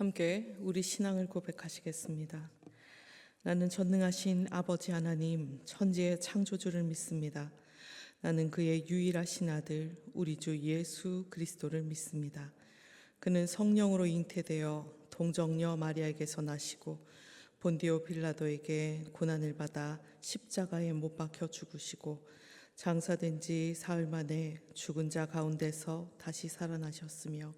함께 우리 신앙을 고백하시겠습니다. 나는 전능하신 아버지 하나님, 천지의 창조주를 믿습니다. 나는 그의 유일하신 아들, 우리 주 예수 그리스도를 믿습니다. 그는 성령으로 잉태되어 동정녀 마리아에게서 나시고 본디오 빌라도에게 고난을 받아 십자가에 못 박혀 죽으시고 장사된 지 사흘 만에 죽은 자 가운데서 다시 살아나셨으며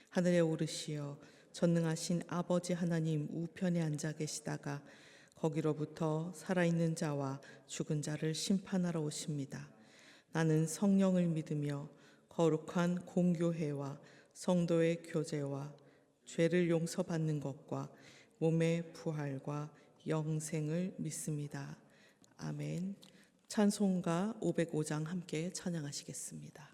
하늘에 오르시어 전능하신 아버지 하나님 우편에 앉아 계시다가 거기로부터 살아있는 자와 죽은 자를 심판하러 오십니다. 나는 성령을 믿으며 거룩한 공교회와 성도의 교제와 죄를 용서받는 것과 몸의 부활과 영생을 믿습니다. 아멘. 찬송가 505장 함께 찬양하시겠습니다.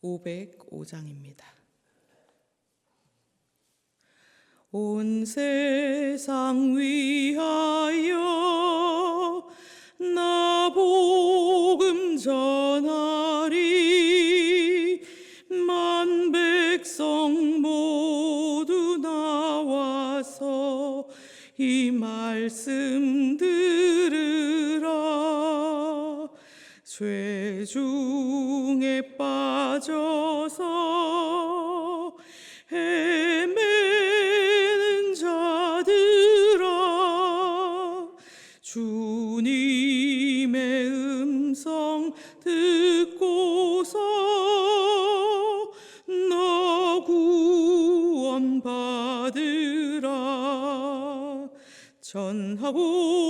505장입니다. 온 세상 위하여 나 복음 전하리. 만 백성 모두 나와서 이 말씀 들으라. 죄 중에 빠져서 헤매는 자들아, 주님의 음성 듣고서 너 구원받으라. 전하고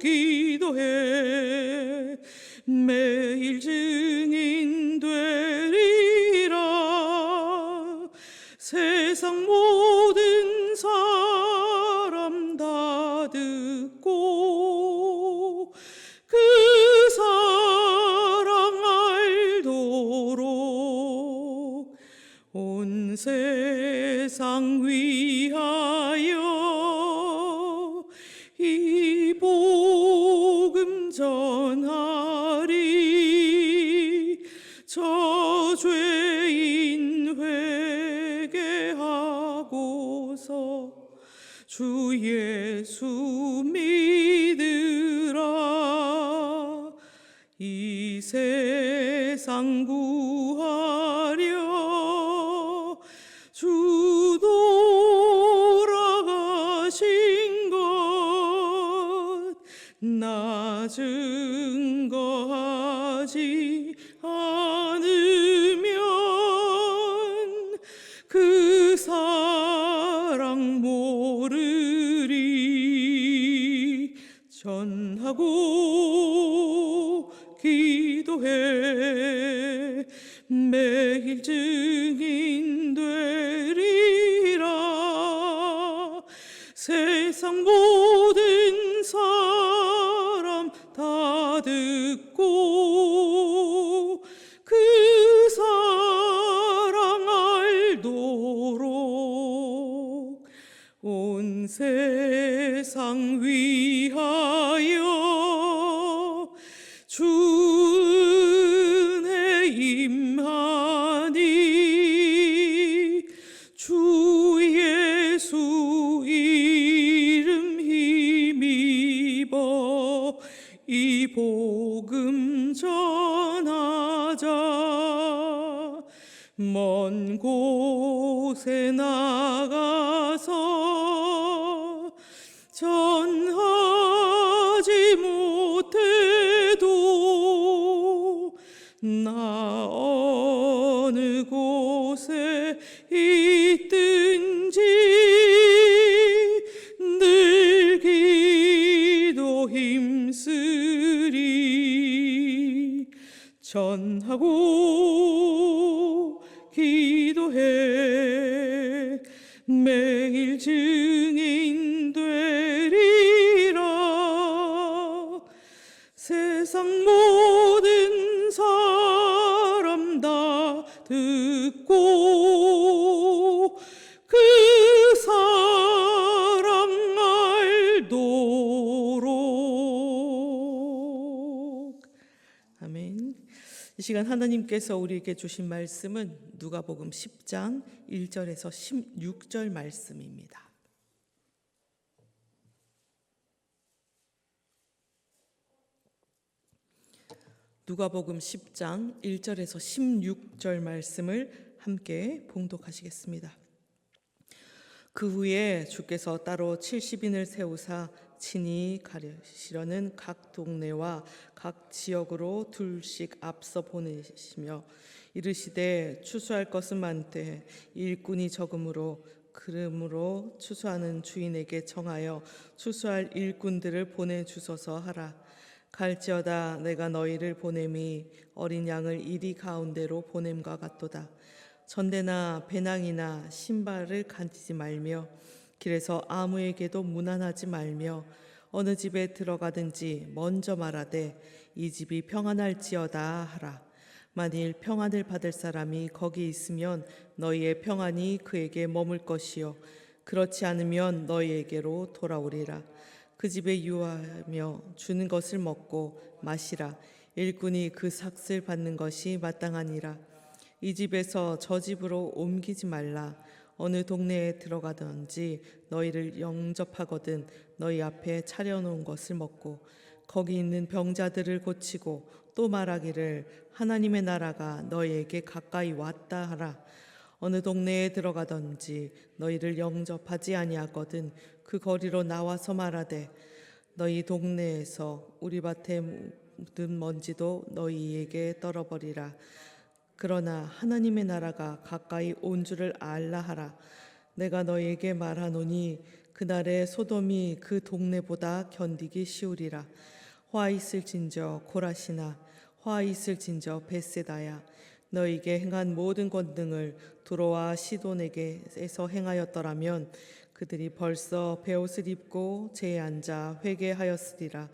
기도해 매일 증인 되리라. 세상 모든 사람 다 듣고 그 사랑 알도록 온 세상 위하여 이 복음 전하리. 저 죄인 회개하고서 주 예수 믿으라. 이 세상 구하려 주 돌아가신 것 나 증거하지 않으면 그 사랑 모르리. 전하고 기도해 매일 증인 되리라. 세상 모든 사람 다 듣고 그 사랑 알도록 온 세상 위하여 주 은혜 임하니. 주 예수 이름 힘입어 이 복음 전하자. 먼 곳에 나가서 전하지 못해도 나 어느 곳에 있든지 늘 기도 힘쓰리. 전하고 기도해 매일 증인 되리라. 세상 모든 사람 다 듣고 그 사랑 알도록. 이 시간 하나님께서 우리에게 주신 말씀은 누가복음 10장 1절에서 16절 말씀입니다. 누가복음 10장 1절에서 16절 말씀을 함께 봉독하시겠습니다. 그 후에 주께서 따로 70인을 세우사 친히 가르치려는 각 동네와 각 지역으로 둘씩 앞서 보내시며 이르시되 추수할 것은 많되 일꾼이 적으므로 그러므로 추수하는 주인에게 청하여 추수할 일꾼들을 보내주소서 하라. 갈지어다 내가 너희를 보냄이 어린 양을 이리 가운데로 보냄과 같도다. 전대나 배낭이나 신발을 가지지 말며 길에서 아무에게도 무난하지 말며 어느 집에 들어가든지 먼저 말하되 이 집이 평안할지어다 하라. 만일 평안을 받을 사람이 거기 있으면 너희의 평안이 그에게 머물 것이요 그렇지 않으면 너희에게로 돌아오리라. 그 집에 유하며 주는 것을 먹고 마시라. 일꾼이 그 삭을 받는 것이 마땅하니라. 이 집에서 저 집으로 옮기지 말라. 어느 동네에 들어가든지 너희를 영접하거든 너희 앞에 차려놓은 것을 먹고 거기 있는 병자들을 고치고 또 말하기를 하나님의 나라가 너희에게 가까이 왔다 하라. 어느 동네에 들어가든지 너희를 영접하지 아니하거든 그 거리로 나와서 말하되 너희 동네에서 우리 밭에 묻은 먼지도 너희에게 떨어버리라. 그러나 하나님의 나라가 가까이 온 줄을 알라 하라. 내가 너희에게 말하노니 그날에 소돔이 그 동네보다 견디기 쉬우리라. 화 있을진저 고라시나 화 있을진저 벳세다야. 너희에게 행한 모든 권능을 두로와 시돈에게서 행하였더라면 그들이 벌써 베옷을 입고 제에 앉아 회개하였으리라.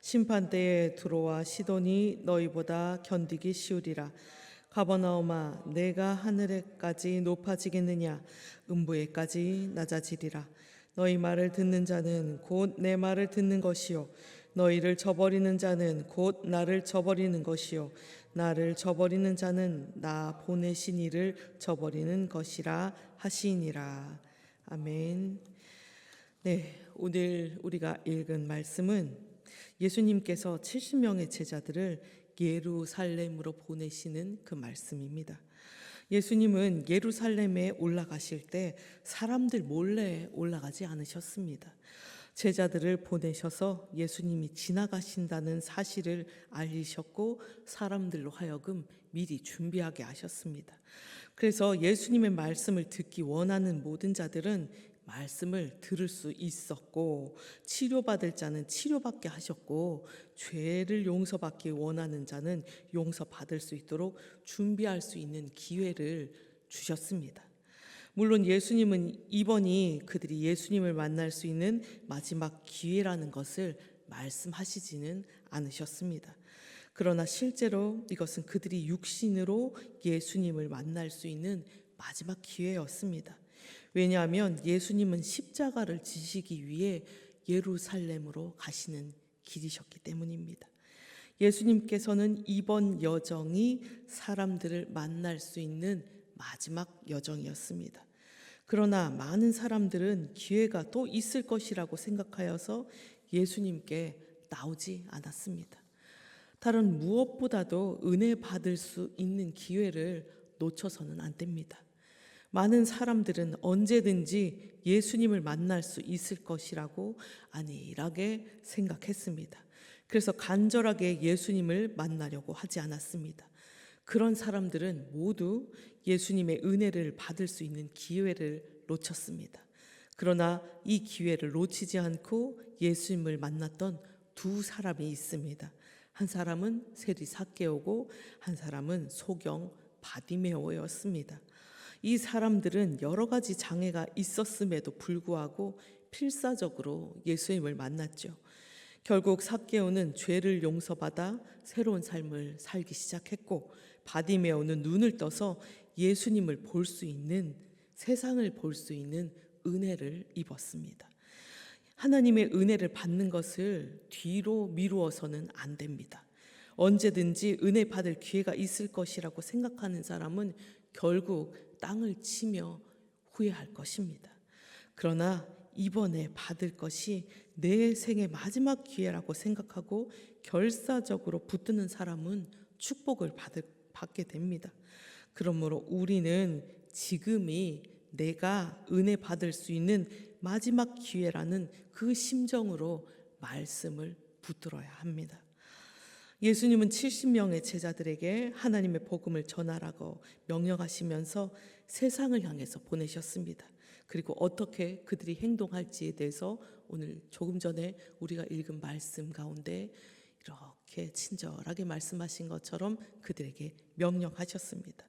심판때에 두로와 시돈이 너희보다 견디기 쉬우리라. 가버나움아 내가 하늘에까지 높아지겠느냐 음부에까지 낮아지리라. 너희 말을 듣는 자는 곧 내 말을 듣는 것이요 너희를 저버리는 자는 곧 나를 저버리는 것이요 나를 저버리는 자는 나 보내신 이를 저버리는 것이라 하시니라. 아멘. 네, 오늘 우리가 읽은 말씀은 예수님께서 70명의 제자들을 예루살렘으로 보내시는 그 말씀입니다. 예수님은 예루살렘에 올라가실 때 사람들 몰래 올라가지 않으셨습니다. 제자들을 보내셔서 예수님이 지나가신다는 사실을 알리셨고 사람들로 하여금 미리 준비하게 하셨습니다. 그래서 예수님의 말씀을 듣기 원하는 모든 자들은 말씀을 들을 수 있었고 치료받을 자는 치료받게 하셨고 죄를 용서받기 원하는 자는 용서받을 수 있도록 준비할 수 있는 기회를 주셨습니다. 물론 예수님은 이번이 그들이 예수님을 만날 수 있는 마지막 기회라는 것을 말씀하시지는 않으셨습니다. 그러나 실제로 이것은 그들이 육신으로 예수님을 만날 수 있는 마지막 기회였습니다. 왜냐하면 예수님은 십자가를 지시기 위해 예루살렘으로 가시는 길이셨기 때문입니다. 예수님께서는 이번 여정이 사람들을 만날 수 있는 마지막 여정이었습니다. 그러나 많은 사람들은 기회가 또 있을 것이라고 생각하여서 예수님께 나오지 않았습니다. 다른 무엇보다도 은혜 받을 수 있는 기회를 놓쳐서는 안 됩니다. 많은 사람들은 언제든지 예수님을 만날 수 있을 것이라고 안일하게 생각했습니다. 그래서 간절하게 예수님을 만나려고 하지 않았습니다. 그런 사람들은 모두 예수님의 은혜를 받을 수 있는 기회를 놓쳤습니다. 그러나 이 기회를 놓치지 않고 예수님을 만났던 두 사람이 있습니다. 한 사람은 세리 삭개오고 한 사람은 소경 바디메오였습니다. 이 사람들은 여러 가지 장애가 있었음에도 불구하고 필사적으로 예수님을 만났죠. 결국 삭개오는 죄를 용서받아 새로운 삶을 살기 시작했고 바디메오는 눈을 떠서 예수님을 볼 수 있는, 세상을 볼 수 있는 은혜를 입었습니다. 하나님의 은혜를 받는 것을 뒤로 미루어서는 안 됩니다. 언제든지 은혜 받을 기회가 있을 것이라고 생각하는 사람은 결국 땅을 치며 후회할 것입니다. 그러나 이번에 받을 것이 내 생의 마지막 기회라고 생각하고 결사적으로 붙드는 사람은 축복을 받게 됩니다. 그러므로 우리는 지금이 내가 은혜 받을 수 있는 마지막 기회라는 그 심정으로 말씀을 붙들어야 합니다. 예수님은 70명의 제자들에게 하나님의 복음을 전하라고 명령하시면서 세상을 향해서 보내셨습니다. 그리고 어떻게 그들이 행동할지에 대해서 오늘 조금 전에 우리가 읽은 말씀 가운데 이렇게 친절하게 말씀하신 것처럼 그들에게 명령하셨습니다.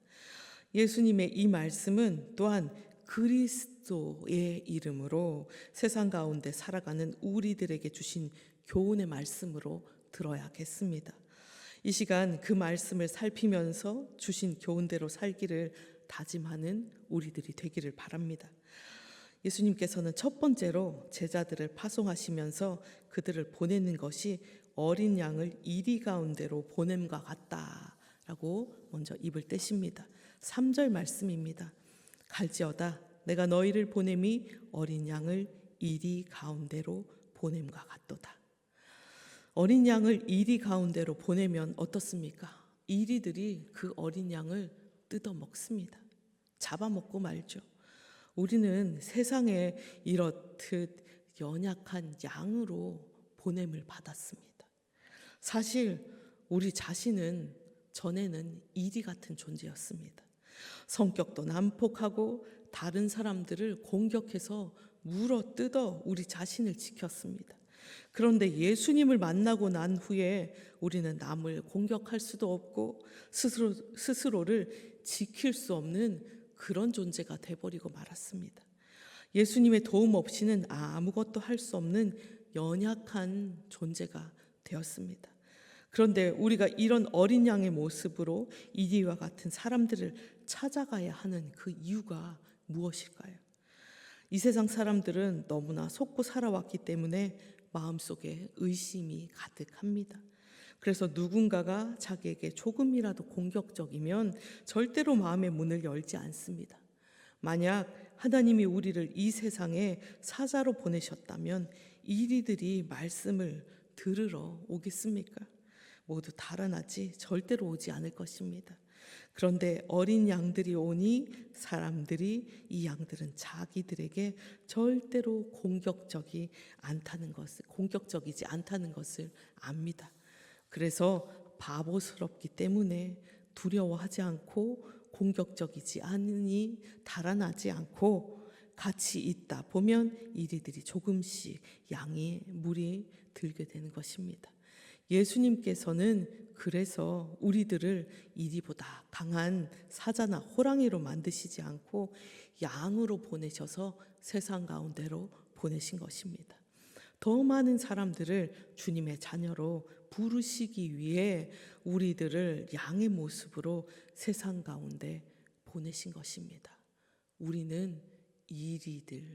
예수님의 이 말씀은 또한 그리스도의 이름으로 세상 가운데 살아가는 우리들에게 주신 교훈의 말씀으로 들어야겠습니다. 이 시간 그 말씀을 살피면서 주신 교훈대로 살기를 다짐하는 우리들이 되기를 바랍니다. 예수님께서는 첫 번째로 제자들을 파송하시면서 그들을 보내는 것이 어린 양을 이리 가운데로 보냄과 같다라고 먼저 입을 떼십니다. 3절 말씀입니다. 갈지어다 내가 너희를 보냄이 어린 양을 이리 가운데로 보냄과 같도다. 어린 양을 이리 가운데로 보내면 어떻습니까? 이리들이 그 어린 양을 뜯어 먹습니다. 잡아먹고 말죠. 우리는 세상에 이렇듯 연약한 양으로 보냄을 받았습니다. 사실 우리 자신은 전에는 이리 같은 존재였습니다. 성격도 난폭하고 다른 사람들을 공격해서 물어 뜯어 우리 자신을 지켰습니다. 그런데 예수님을 만나고 난 후에 우리는 남을 공격할 수도 없고 스스로를 지킬 수 없는 그런 존재가 돼버리고 말았습니다. 예수님의 도움 없이는 아무것도 할 수 없는 연약한 존재가 되었습니다. 그런데 우리가 이런 어린 양의 모습으로 이리와 같은 사람들을 찾아가야 하는 그 이유가 무엇일까요? 이 세상 사람들은 너무나 속고 살아왔기 때문에 마음속에 의심이 가득합니다. 그래서 누군가가 자기에게 조금이라도 공격적이면 절대로 마음의 문을 열지 않습니다. 만약 하나님이 우리를 이 세상에 사자로 보내셨다면 이리들이 말씀을 들으러 오겠습니까? 모두 달아나지 절대로 오지 않을 것입니다. 그런데 어린 양들이 오니 사람들이 이 양들은 자기들에게 절대로 공격적이지 않다는 것을 압니다. 그래서 바보스럽기 때문에 두려워하지 않고 공격적이지 않으니 달아나지 않고 같이 있다 보면 이리들이 조금씩 양의 물이 들게 되는 것입니다. 예수님께서는 그래서 우리들을 이리보다 강한 사자나 호랑이로 만드시지 않고 양으로 보내셔서 세상 가운데로 보내신 것입니다. 더 많은 사람들을 주님의 자녀로 부르시기 위해 우리들을 양의 모습으로 세상 가운데 보내신 것입니다. 우리는 이리들이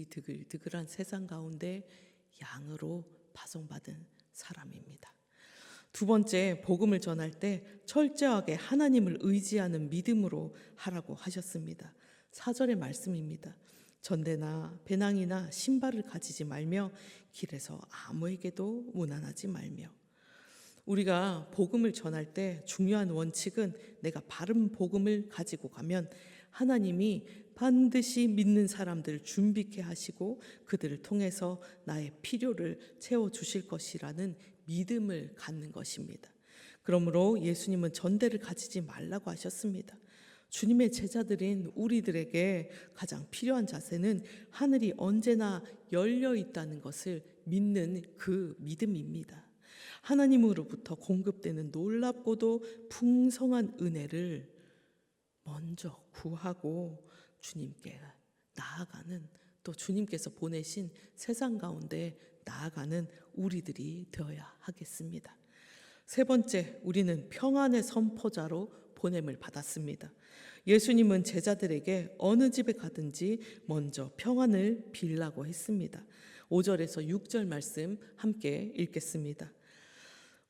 드글드글한 세상 가운데 양으로 파송받은 사람입니다. 두 번째, 복음을 전할 때 철저하게 하나님을 의지하는 믿음으로 하라고 하셨습니다. 4절의 말씀입니다. 전대나 배낭이나 신발을 가지지 말며 길에서 아무에게도 무난하지 말며. 우리가 복음을 전할 때 중요한 원칙은 내가 바른 복음을 가지고 가면 하나님이 반드시 믿는 사람들을 준비케 하시고 그들을 통해서 나의 필요를 채워주실 것이라는 믿음을 갖는 것입니다. 그러므로 예수님은 전대를 가지지 말라고 하셨습니다. 주님의 제자들인 우리들에게 가장 필요한 자세는 하늘이 언제나 열려 있다는 것을 믿는 그 믿음입니다. 하나님으로부터 공급되는 놀랍고도 풍성한 은혜를 먼저 구하고 주님께 나아가는, 또 주님께서 보내신 세상 가운데 나아가는 우리들이 되어야 하겠습니다. 세 번째, 우리는 평안의 선포자로 보냄을 받았습니다. 예수님은 제자들에게 어느 집에 가든지 먼저 평안을 빌라고 했습니다. 5절에서 6절 말씀 함께 읽겠습니다.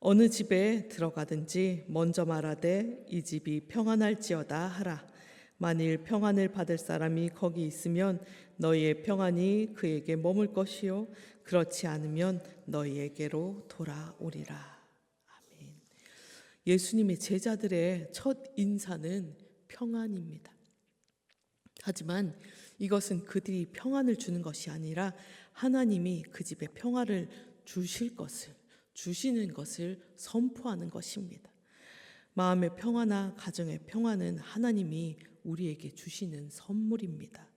어느 집에 들어가든지 먼저 말하되 이 집이 평안할지어다 하라. 만일 평안을 받을 사람이 거기 있으면 너희의 평안이 그에게 머물 것이요 그렇지 않으면 너희에게로 돌아오리라. 아멘. 예수님의 제자들의 첫 인사는 평안입니다. 하지만 이것은 그들이 평안을 주는 것이 아니라 하나님이 그 집에 평안을 주시는 것을 선포하는 것입니다. 마음의 평화나 가정의 평화는 하나님이 우리에게 주시는 선물입니다.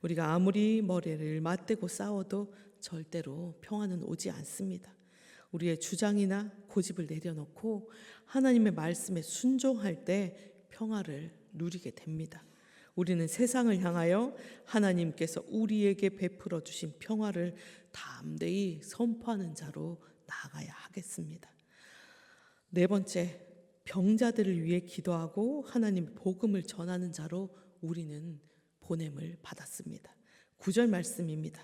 우리가 아무리 머리를 맞대고 싸워도 절대로 평화는 오지 않습니다. 우리의 주장이나 고집을 내려놓고 하나님의 말씀에 순종할 때 평화를 누리게 됩니다. 우리는 세상을 향하여 하나님께서 우리에게 베풀어 주신 평화를 담대히 선포하는 자로 나아가야 하겠습니다. 네 번째, 병자들을 위해 기도하고 하나님 복음을 전하는 자로 우리는 보냄을 받았습니다. 9절 말씀입니다.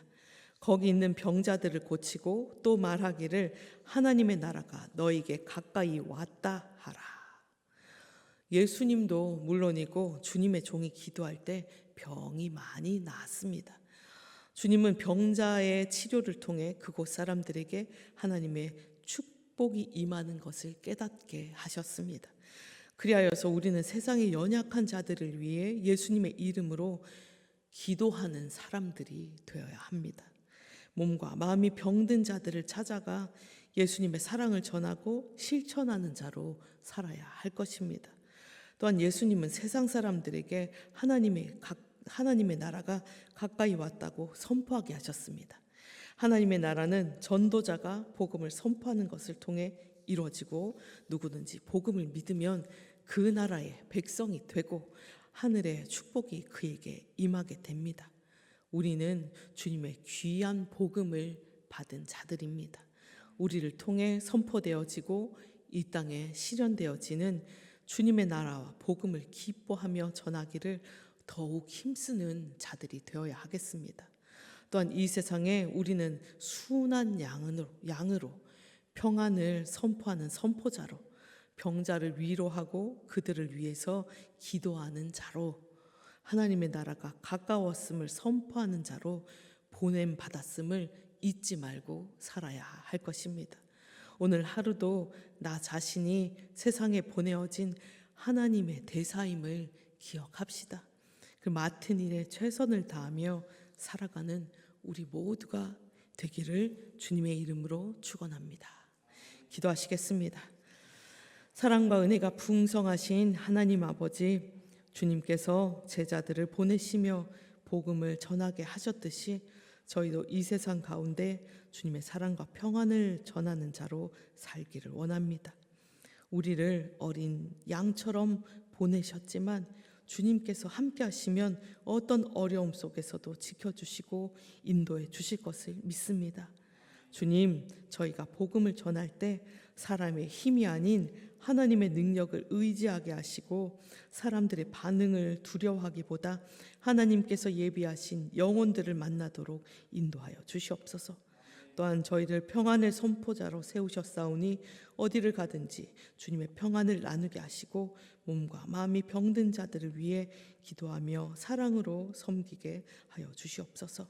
거기 있는 병자들을 고치고 또 말하기를 하나님의 나라가 너에게 가까이 왔다 하라. 예수님도 물론이고 주님의 종이 기도할 때 병이 많이 나았습니다. 주님은 병자의 치료를 통해 그곳 사람들에게 하나님의 축복이 임하는 것을 깨닫게 하셨습니다. 그리하여서 우리는 세상의 연약한 자들을 위해 예수님의 이름으로 기도하는 사람들이 되어야 합니다. 몸과 마음이 병든 자들을 찾아가 예수님의 사랑을 전하고 실천하는 자로 살아야 할 것입니다. 또한 예수님은 세상 사람들에게 하나님의 나라가 가까이 왔다고 선포하게 하셨습니다. 하나님의 나라는 전도자가 복음을 선포하는 것을 통해 이루어지고 누구든지 복음을 믿으면 그 나라의 백성이 되고 하늘의 축복이 그에게 임하게 됩니다. 우리는 주님의 귀한 복음을 받은 자들입니다. 우리를 통해 선포되어지고 이 땅에 실현되어지는 주님의 나라와 복음을 기뻐하며 전하기를 더욱 힘쓰는 자들이 되어야 하겠습니다. 또한 이 세상에 우리는 순한 양으로 평안을 선포하는 선포자로, 병자를 위로하고 그들을 위해서 기도하는 자로, 하나님의 나라가 가까웠음을 선포하는 자로 보냄 받았음을 잊지 말고 살아야 할 것입니다. 오늘 하루도 나 자신이 세상에 보내어진 하나님의 대사임을 기억합시다. 그 맡은 일에 최선을 다하며 살아가는 우리 모두가 되기를 주님의 이름으로 축원합니다. 기도하시겠습니다. 사랑과 은혜가 풍성하신 하나님 아버지, 주님께서 제자들을 보내시며 복음을 전하게 하셨듯이 저희도 이 세상 가운데 주님의 사랑과 평안을 전하는 자로 살기를 원합니다. 우리를 어린 양처럼 보내셨지만 주님께서 함께 하시면 어떤 어려움 속에서도 지켜주시고 인도해 주실 것을 믿습니다. 주님, 저희가 복음을 전할 때 사람의 힘이 아닌 하나님의 능력을 의지하게 하시고 사람들의 반응을 두려워하기보다 하나님께서 예비하신 영혼들을 만나도록 인도하여 주시옵소서. 또한 저희를 평안의 선포자로 세우셨사오니 어디를 가든지 주님의 평안을 나누게 하시고 몸과 마음이 병든 자들을 위해 기도하며 사랑으로 섬기게 하여 주시옵소서.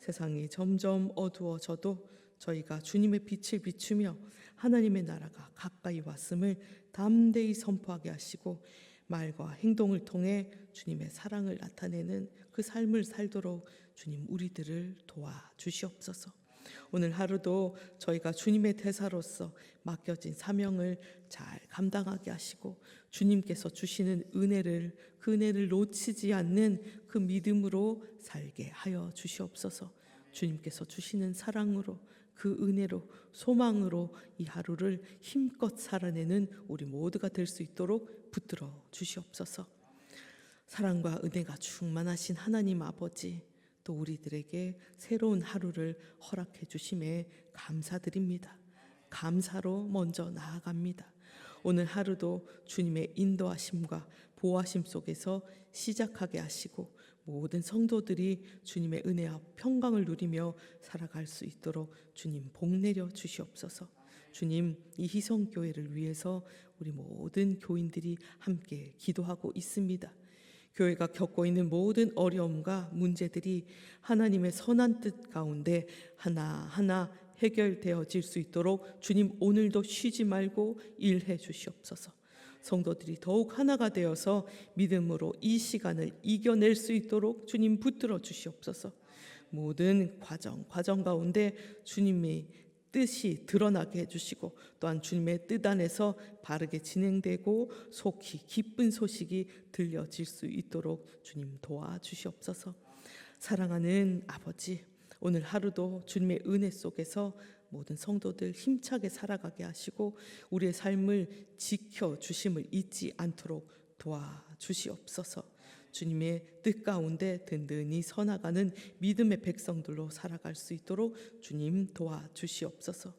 세상이 점점 어두워져도 저희가 주님의 빛을 비추며 하나님의 나라가 가까이 왔음을 담대히 선포하게 하시고 말과 행동을 통해 주님의 사랑을 나타내는 그 삶을 살도록 주님 우리들을 도와주시옵소서. 오늘 하루도 저희가 주님의 대사로서 맡겨진 사명을 잘 감당하게 하시고 주님께서 주시는 그 은혜를 놓치지 않는 그 믿음으로 살게 하여 주시옵소서. 주님께서 주시는 사랑으로 그 은혜로 소망으로 이 하루를 힘껏 살아내는 우리 모두가 될 수 있도록 붙들어 주시옵소서. 사랑과 은혜가 충만하신 하나님 아버지, 또 우리들에게 새로운 하루를 허락해 주심에 감사드립니다. 감사로 먼저 나아갑니다. 오늘 하루도 주님의 인도하심과 보호하심 속에서 시작하게 하시고 모든 성도들이 주님의 은혜와 평강을 누리며 살아갈 수 있도록 주님 복 내려 주시옵소서. 주님, 이 희성교회를 위해서 우리 모든 교인들이 함께 기도하고 있습니다. 교회가 겪고 있는 모든 어려움과 문제들이 하나님의 선한 뜻 가운데 하나하나 해결되어질 수 있도록 주님, 오늘도 쉬지 말고 일해 주시옵소서. 성도들이 더욱 하나가 되어서 믿음으로 이 시간을 이겨낼 수 있도록 주님, 붙들어 주시옵소서. 모든 과정 가운데 주님의 뜻이 드러나게 해주시고, 또한 주님의 뜻 안에서 바르게 진행되고 속히 기쁜 소식이 들려질 수 있도록 주님, 도와주시옵소서. 사랑하는 아버지, 오늘 하루도 주님의 은혜 속에서 모든 성도들 힘차게 살아가게 하시고 우리의 삶을 지켜주심을 잊지 않도록 도와주시옵소서. 주님의 뜻 가운데 든든히 서나가는 믿음의 백성들로 살아갈 수 있도록 주님, 도와주시옵소서.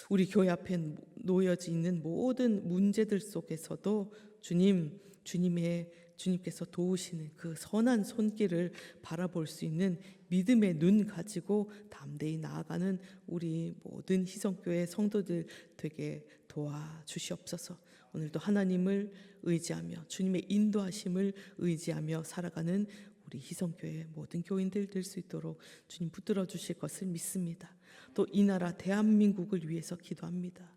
우리 교회 앞에 놓여져 있는 모든 문제들 속에서도 주님께서 도우시는 그 선한 손길을 바라볼 수 있는 믿음의 눈 가지고 담대히 나아가는 우리 모든 희성교회 성도들 되게 도와주시옵소서. 오늘도 하나님을 의지하며 주님의 인도하심을 의지하며 살아가는 우리 희성교회 모든 교인들 될 수 있도록 주님, 붙들어 주실 것을 믿습니다. 또 이 나라 대한민국을 위해서 기도합니다.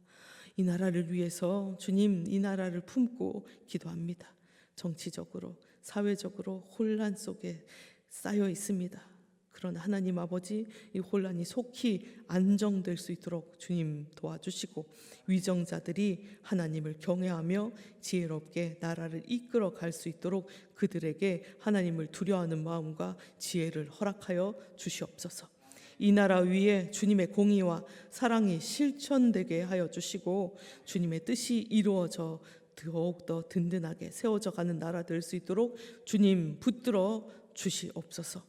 이 나라를 위해서 주님, 이 나라를 품고 기도합니다. 정치적으로, 사회적으로 혼란 속에 쌓여 있습니다. 그러나 하나님 아버지, 이 혼란이 속히 안정될 수 있도록 주님, 도와주시고 위정자들이 하나님을 경외하며 지혜롭게 나라를 이끌어 갈 수 있도록 그들에게 하나님을 두려워하는 마음과 지혜를 허락하여 주시옵소서. 이 나라 위에 주님의 공의와 사랑이 실천되게 하여 주시고 주님의 뜻이 이루어져 더욱더 든든하게 세워져 가는 나라 될 수 있도록 주님, 붙들어 주시옵소서.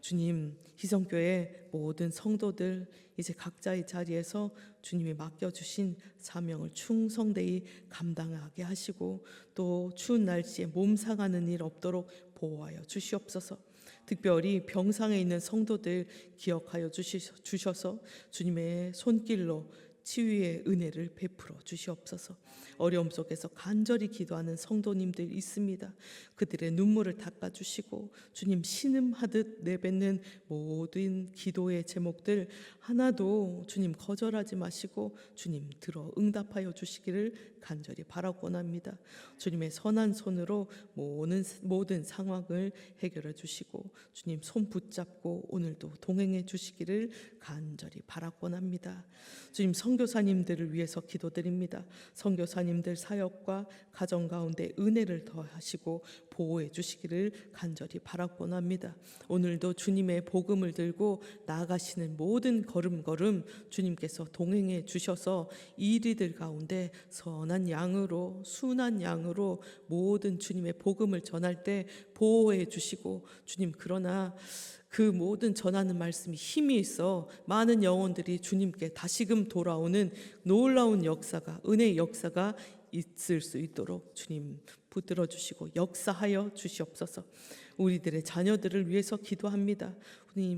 주님, 희성교회 모든 성도들 이제 각자의 자리에서 주님이 맡겨주신 사명을 충성되이 감당하게 하시고 또 추운 날씨에 몸 상하는 일 없도록 보호하여 주시옵소서. 특별히 병상에 있는 성도들 기억하여 주셔서 주님의 손길로 치유의 은혜를 베풀어 주시옵소서. 어려움 속에서 간절히 기도하는 성도님들 있습니다. 그들의 눈물을 닦아주시고 주님, 신음하듯 내뱉는 모든 기도의 제목들 하나도 주님 거절하지 마시고 주님, 들어 응답하여 주시기를 간절히 바라고 원합니다. 주님의 선한 손으로 모든 상황을 해결해 주시고 주님, 손 붙잡고 오늘도 동행해 주시기를 간절히 바라고 원합니다. 주님, 선교사님들을 위해서 기도드립니다. 선교사님들 사역과 가정 가운데 은혜를 더하시고 보호해 주시기를 간절히 바라고 원합니다. 오늘도 주님의 복음을 들고 나아가시는 모든 걸음걸음 주님께서 동행해 주셔서 이리들 가운데 선한 양으로, 순한 양으로 모든 주님의 복음을 전할 때 보호해 주시고 주님, 그러나 그 모든 전하는 말씀이 힘이 있어 많은 영혼들이 주님께 다시금 돌아오는 놀라운 역사가, 은혜의 역사가 있을 수 있도록 주님, 붙들어 주시고 역사하여 주시옵소서. 우리들의 자녀들을 위해서 기도합니다.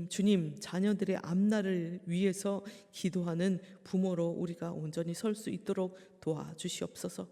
주님, 자녀들의 앞날을 위해서 기도하는 부모로 우리가 온전히 설 수 있도록 도와주시옵소서.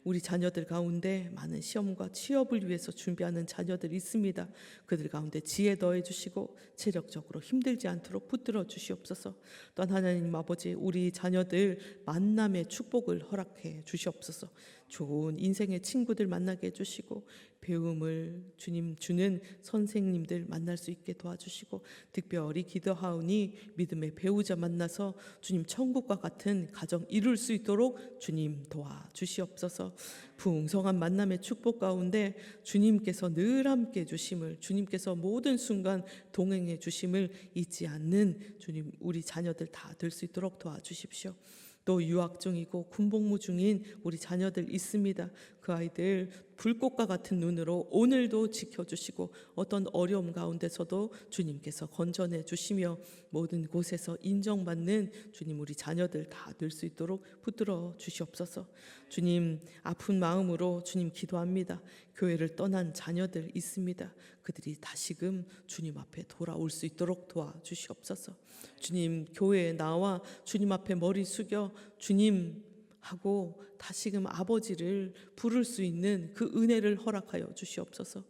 우리 자녀들 가운데 많은 시험과 취업을 위해서 준비하는 자녀들이 있습니다. 그들 가운데 지혜 더해 주시고 체력적으로 힘들지 않도록 붙들어 주시옵소서. 또한 하나님 아버지, 우리 자녀들 만남의 축복을 허락해 주시옵소서. 좋은 인생의 친구들 만나게 해주시고 배움을 주님 주는 선생님들 만날 수 있게 도와주시고 특별히 기도하오니 믿음의 배우자 만나서 주님 천국과 같은 가정 이룰 수 있도록 주님 도와주시옵소서. 풍성한 만남의 축복 가운데 주님께서 늘 함께 주심을, 주님께서 모든 순간 동행해 주심을 잊지 않는 주님, 우리 자녀들 다 될 수 있도록 도와주십시오. 또 유학 중이고 군복무 중인 우리 자녀들 있습니다. 그 아이들 불꽃과 같은 눈으로 오늘도 지켜주시고 어떤 어려움 가운데서도 주님께서 건져내 주시며 모든 곳에서 인정받는 주님 우리 자녀들 다 될 수 있도록 붙들어 주시옵소서. 주님 아픈 마음으로 주님 기도합니다. 교회를 떠난 자녀들 있습니다. 그들이 다시금 주님 앞에 돌아올 수 있도록 도와주시옵소서. 주님 교회에 나와 주님 앞에 머리 숙여 주님 하고 다시금 아버지를 부를 수 있는 그 은혜를 허락하여 주시옵소서.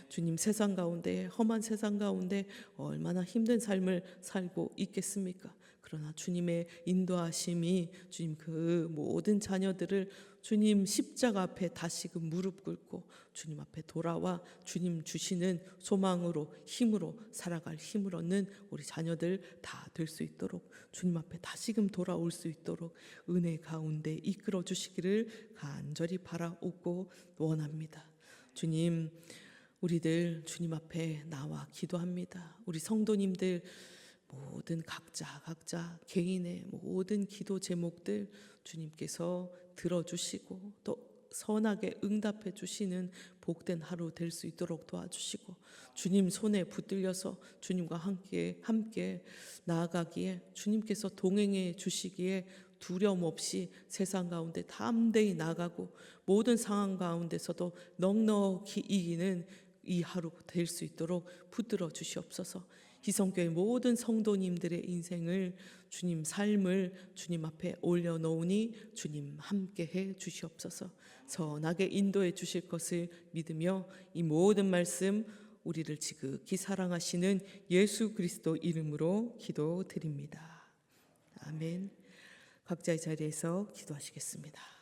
주님 세상 가운데 험한 세상 가운데 얼마나 힘든 삶을 살고 있겠습니까? 그러나 주님의 인도하심이 주님 그 모든 자녀들을 주님 십자가 앞에 다시금 무릎 꿇고 주님 앞에 돌아와 주님 주시는 소망으로 힘으로 살아갈 힘을 얻는 우리 자녀들 다 될 수 있도록 주님 앞에 다시금 돌아올 수 있도록 은혜 가운데 이끌어 주시기를 간절히 바라옵고 원합니다. 주님 우리들 주님 앞에 나와 기도합니다. 우리 성도님들 모든 각자 개인의 모든 기도 제목들 주님께서 들어주시고 또 선하게 응답해 주시는 복된 하루 될 수 있도록 도와주시고 주님 손에 붙들려서 주님과 함께 나아가기에 주님께서 동행해 주시기에 두려움 없이 세상 가운데 담대히 나가고 모든 상황 가운데서도 넉넉히 이기는 이 하루 될 수 있도록 붙들어 주시옵소서. 희성교회 모든 성도님들의 인생을 주님 삶을 주님 앞에 올려놓으니 주님 함께해 주시옵소서. 선하게 인도해 주실 것을 믿으며 이 모든 말씀 우리를 지극히 사랑하시는 예수 그리스도 이름으로 기도드립니다. 아멘. 각자의 자리에서 기도하시겠습니다.